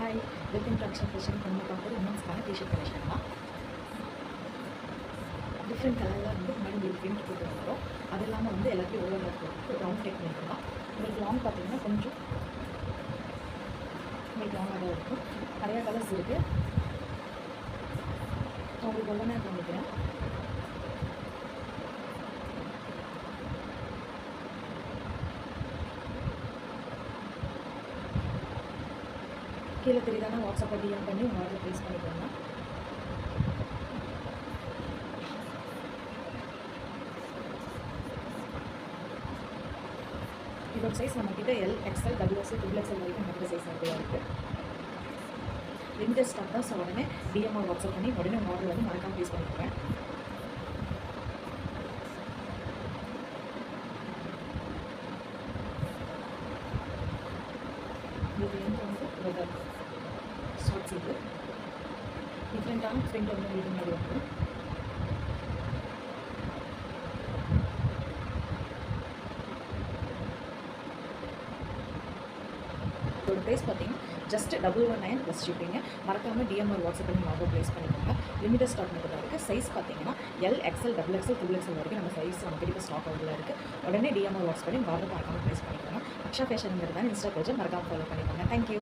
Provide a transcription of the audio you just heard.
Hi, welcome to Aqsa fashion. நம்ம பார்க்குறது உமன்ஸ்க்கான T shirt collection தான். டிஃப்ரெண்ட் கலரில் வந்து முன்னாடி உங்களுக்கு பிரிண்ட் போட்டு வந்துடும். அது இல்லாமல் வந்து எல்லாத்தையும் ஓவரில் போட்டு ரவுண்ட் டெக்னிக் தான். உங்களுக்கு லாங் பார்த்தீங்கன்னா கொஞ்சம் உங்களுக்கு லாங்காக தான் இருக்கும். நிறையா கலர்ஸ் இருக்குது. உங்களுக்கு ஒவ்வொன்றா காமிக்கிறேன். கீழே தெரியுதானா வாட்ஸ்அப்பில் டிஎம் பண்ணி உங்கள் ஆர்டர் ப்ளேஸ் பண்ணிக்கோங்க. இதோட சைஸ் நம்மக்கிட்ட எல், எக்ஸ்எல், டபுள்எக்ஸ்எல், ட்ரிபிள்எக்ஸ்எல் வரைக்கும் நம்மகிட்ட சைஸ் நிறையா இருக்குது. லிமிடெட் ஸ்டாக் தான். ஸோ உடனே டிஎம்ஆர் வாட்ஸ்அப் பண்ணி உடனே உங்கள் ஆர்டர் வந்து மறக்காமல் ப்ளேஸ் பண்ணிக்கிறேன். இது வந்து வெதர் ஷார்ட்ஸ் இது டிஃப்ரெண்ட்டான பிரிண்ட் வந்து இது மாதிரி இருக்கும். இதோட ப்ரைஸ் பார்த்தீங்கன்னா ஜஸ்ட் 119 ப்ளஸ் ஷிப்பிங்க. மறக்காமல் டிஎம்ஆர் வாட்ஸ்அப் பண்ணி ஆர்டர் ப்ளேஸ் பண்ணிக்கோங்க. லிமிடெட் ஸ்டாக் மட்டும் தான் இருக்குது. சைஸ் பார்த்தீங்கன்னா எல், எக்ஸ்எல், டபுள்எக்ஸ்எல், ட்ரிபிள்எக்ஸ்எல் வரைக்கும் நம்ம சைஸ் நம்ம கிட்ட ஸ்டாக் அவைலபிளாக இருக்குது. உடனே டிஎம்ஆர் வாட்ஸ்அப் பண்ணி ஆர்டர் மறக்காமல் ப்ளேஸ் பண்ணிக்கோங்க. அக்ஷா ஃபேஷனுங்கிறது தான் இன்ஸ்டா பேஜை மறக்காமல் ஃபாலோ பண்ணிக்கோங்க. தேங்க்யூ.